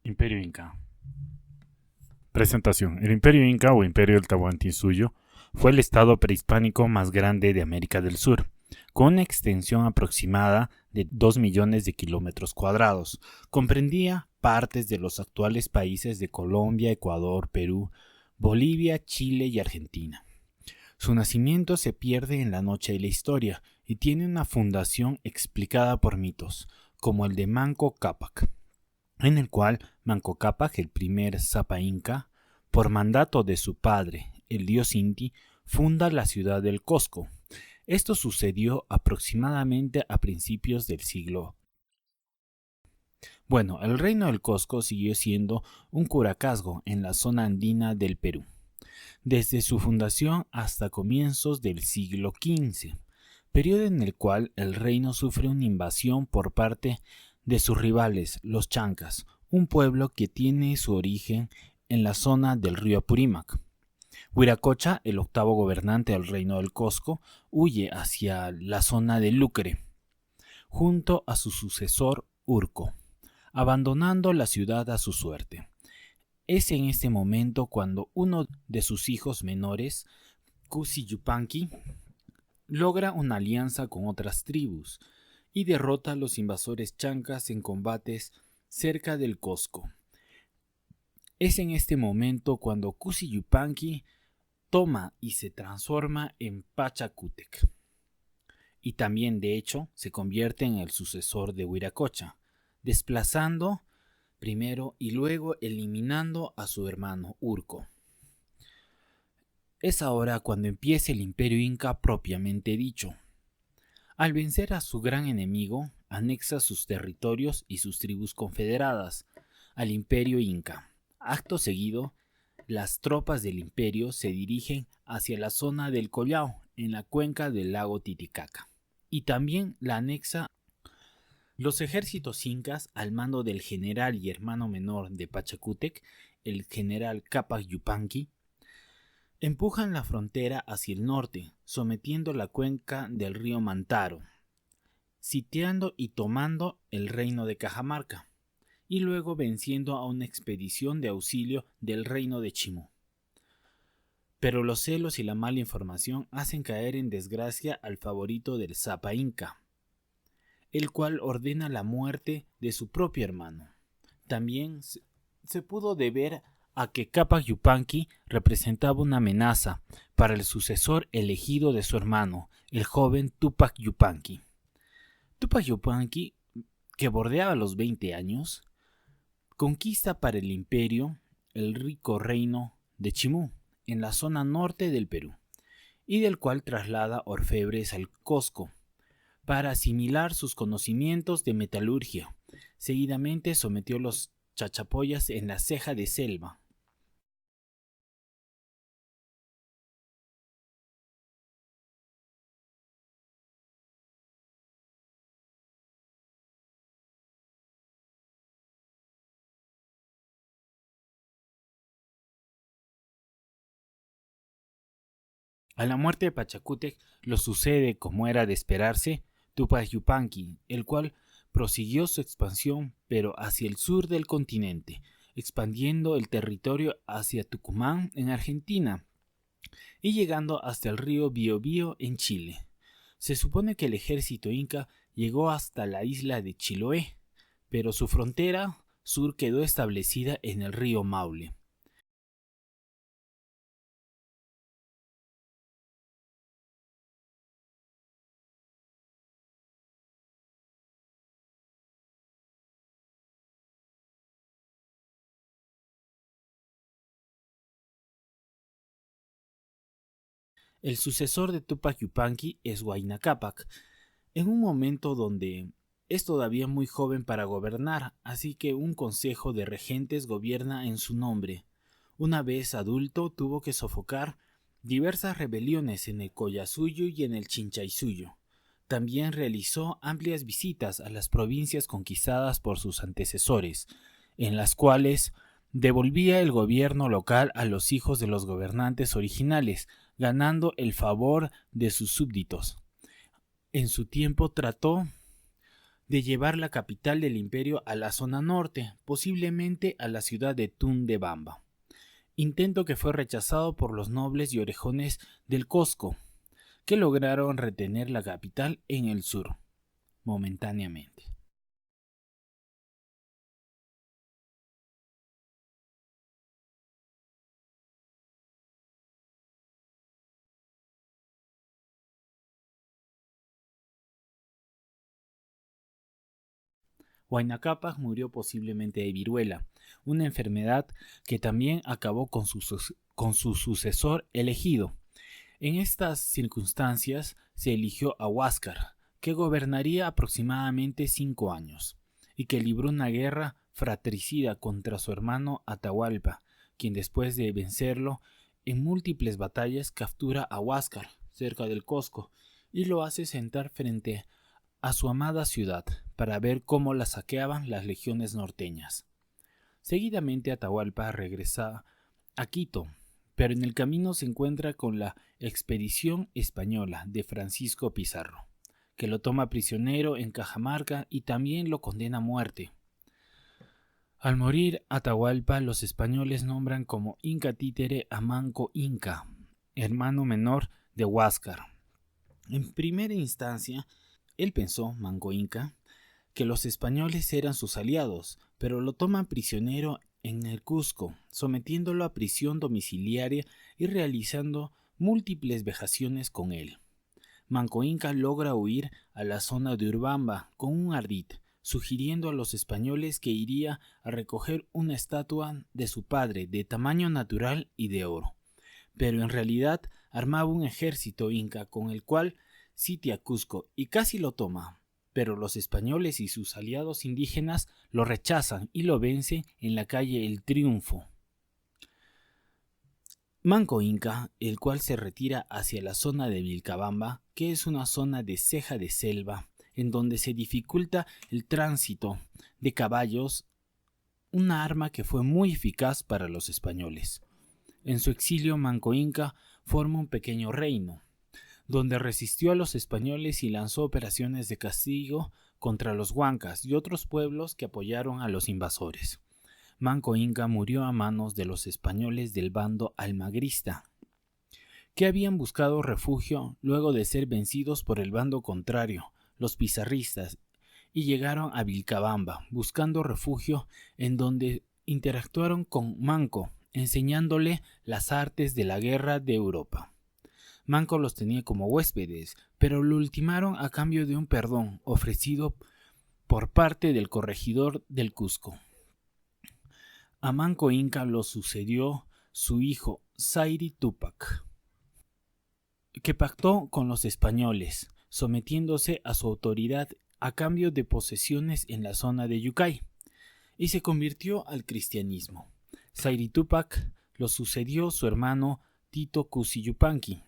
Imperio Inca. Presentación. El Imperio Inca o Imperio del Tahuantinsuyo fue el estado prehispánico más grande de América del Sur, con una extensión aproximada de 2 millones de kilómetros cuadrados. Comprendía partes de los actuales países de Colombia, Ecuador, Perú, Bolivia, Chile y Argentina. Su nacimiento se pierde en la noche de la historia y tiene una fundación explicada por mitos, como el de Manco Cápac, en el cual Manco Cápac, el primer Sapa Inca, por mandato de su padre, el dios Inti, funda la ciudad del Cusco. Esto sucedió aproximadamente a principios del siglo. El reino del Cusco siguió siendo un curacazgo en la zona andina del Perú, desde su fundación hasta comienzos del siglo XV, periodo en el cual el reino sufre una invasión por parte de sus rivales, los chancas, un pueblo que tiene su origen en la zona del río Apurímac. Wiracocha, el octavo gobernante del reino del Cusco, huye hacia la zona de Lucre, junto a su sucesor Urco, abandonando la ciudad a su suerte. Es en este momento cuando uno de sus hijos menores, Cusi Yupanqui, logra una alianza con otras tribus y derrota a los invasores chancas en combates cerca del Cusco. Es en este momento cuando Cusi Yupanqui toma y se transforma en Pachacútec, y también de hecho se convierte en el sucesor de Wiracocha, desplazando primero y luego eliminando a su hermano Urco. Es ahora cuando empieza el Imperio Inca propiamente dicho. Al vencer a su gran enemigo, anexa sus territorios y sus tribus confederadas al Imperio Inca. Acto seguido, las tropas del imperio se dirigen hacia la zona del Collao, en la cuenca del lago Titicaca, y también la anexa. Los ejércitos incas, al mando del general y hermano menor de Pachacútec, el general Cápac Yupanqui, empujan la frontera hacia el norte, sometiendo la cuenca del río Mantaro, sitiando y tomando el reino de Cajamarca, y luego venciendo a una expedición de auxilio del reino de Chimú. Pero los celos y la mala información hacen caer en desgracia al favorito del Sapa Inca, el cual ordena la muerte de su propio hermano. También se pudo deber a que Cápac Yupanqui representaba una amenaza para el sucesor elegido de su hermano, el joven Túpac Yupanqui. Túpac Yupanqui, que bordeaba los 20 años, conquista para el imperio el rico reino de Chimú, en la zona norte del Perú, y del cual traslada orfebres al Cusco para asimilar sus conocimientos de metalurgia. Seguidamente sometió los chachapoyas en la ceja de selva. A la muerte de Pachacútec lo sucede, como era de esperarse, Túpac Yupanqui, el cual prosiguió su expansión pero hacia el sur del continente, expandiendo el territorio hacia Tucumán en Argentina y llegando hasta el río Biobío en Chile. Se supone que el ejército inca llegó hasta la isla de Chiloé, pero su frontera sur quedó establecida en el río Maule. El sucesor de Túpac Yupanqui es Huayna Cápac, en un momento donde es todavía muy joven para gobernar, así que un consejo de regentes gobierna en su nombre. Una vez adulto tuvo que sofocar diversas rebeliones en el Collasuyo y en el Chinchaysuyo. También realizó amplias visitas a las provincias conquistadas por sus antecesores, en las cuales devolvía el gobierno local a los hijos de los gobernantes originales, ganando el favor de sus súbditos. En su tiempo trató de llevar la capital del imperio a la zona norte, posiblemente a la ciudad de Tundebamba. Intento que fue rechazado por los nobles y orejones del Cusco, que lograron retener la capital en el sur, momentáneamente. Huayna Cápac murió posiblemente de viruela, una enfermedad que también acabó con su sucesor elegido. En estas circunstancias se eligió a Huáscar, que gobernaría aproximadamente 5 años, y que libró una guerra fratricida contra su hermano Atahualpa, quien después de vencerlo en múltiples batallas captura a Huáscar, cerca del Cusco, y lo hace sentar frente a su amada ciudad para ver cómo la saqueaban las legiones norteñas. Seguidamente Atahualpa regresa a Quito, pero en el camino se encuentra con la expedición española de Francisco Pizarro, que lo toma prisionero en Cajamarca y también lo condena a muerte. Al morir Atahualpa, los españoles nombran como Inca títere a Manco Inca, hermano menor de Huáscar. En primera instancia, él pensó, Manco Inca, que los españoles eran sus aliados, pero lo toman prisionero en el Cusco, sometiéndolo a prisión domiciliaria y realizando múltiples vejaciones con él. Manco Inca logra huir a la zona de Urubamba con un ardid, sugiriendo a los españoles que iría a recoger una estatua de su padre de tamaño natural y de oro. Pero en realidad armaba un ejército inca con el cual sitia Cusco y casi lo toma, pero los españoles y sus aliados indígenas lo rechazan y lo vencen en la calle El Triunfo. Manco Inca, el cual se retira hacia la zona de Vilcabamba, que es una zona de ceja de selva, en donde se dificulta el tránsito de caballos, una arma que fue muy eficaz para los españoles. En su exilio, Manco Inca forma un pequeño reino, donde resistió a los españoles y lanzó operaciones de castigo contra los huancas y otros pueblos que apoyaron a los invasores. Manco Inca murió a manos de los españoles del bando almagrista, que habían buscado refugio luego de ser vencidos por el bando contrario, los pizarristas, y llegaron a Vilcabamba buscando refugio, en donde interactuaron con Manco, enseñándole las artes de la guerra de Europa. Manco los tenía como huéspedes, pero lo ultimaron a cambio de un perdón ofrecido por parte del corregidor del Cusco. A Manco Inca lo sucedió su hijo Sayri Túpac, que pactó con los españoles, sometiéndose a su autoridad a cambio de posesiones en la zona de Yucay, y se convirtió al cristianismo. Sayri Túpac lo sucedió su hermano Tito Cusi Yupanqui,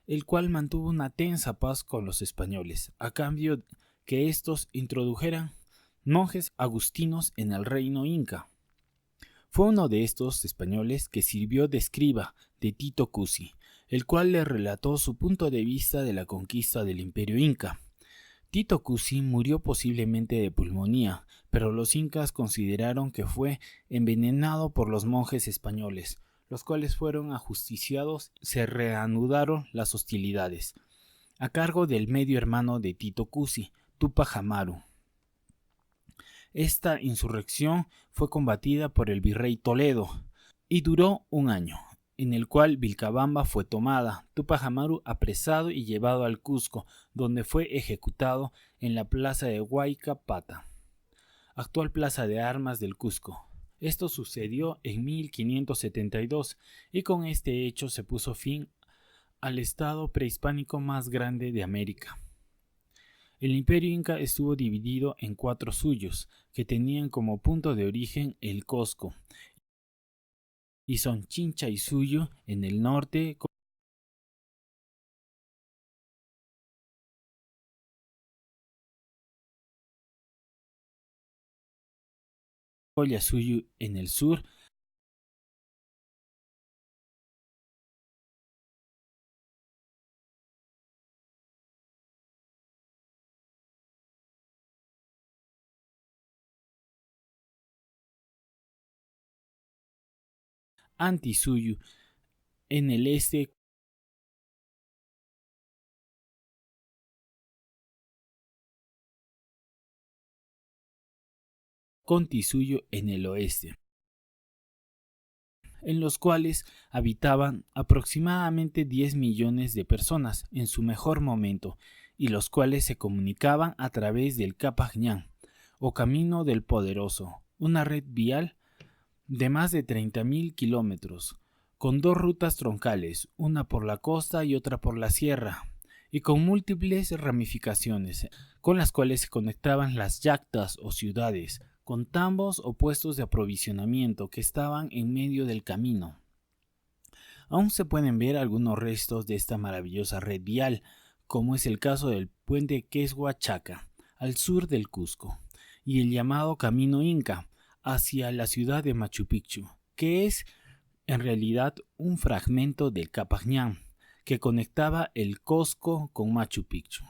el cual mantuvo una tensa paz con los españoles, a cambio que estos introdujeran monjes agustinos en el reino inca. Fue uno de estos españoles que sirvió de escriba de Tito Cusi, el cual le relató su punto de vista de la conquista del imperio inca. Tito Cusi murió posiblemente de pulmonía, pero los incas consideraron que fue envenenado por los monjes españoles, los cuales fueron ajusticiados. Se reanudaron las hostilidades, a cargo del medio hermano de Tito Cusi, Tupac Amaru. Esta insurrección fue combatida por el virrey Toledo y duró un año, en el cual Vilcabamba fue tomada, Tupac Amaru apresado y llevado al Cusco, donde fue ejecutado en la plaza de Huaycapata, actual plaza de armas del Cusco. Esto sucedió en 1572 y con este hecho se puso fin al estado prehispánico más grande de América. El imperio inca estuvo dividido en 4 suyos, que tenían como punto de origen el Cusco, y son Chincha y Suyo en el norte, Collasuyo en el sur, Antisuyu en el este con Tisuyu en el oeste, en los cuales habitaban aproximadamente 10 millones de personas en su mejor momento, y los cuales se comunicaban a través del Kapajñán, o Camino del Poderoso, una red vial de más de 30.000 kilómetros, con dos rutas troncales, una por la costa y otra por la sierra, y con múltiples ramificaciones, con las cuales se conectaban las yactas o ciudades, con tambos o puestos de aprovisionamiento que estaban en medio del camino. Aún se pueden ver algunos restos de esta maravillosa red vial, como es el caso del puente Queshuachaca, al sur del Cusco, y el llamado Camino Inca, hacia la ciudad de Machu Picchu, que es en realidad un fragmento del Kapajñán, que conectaba el Cusco con Machu Picchu.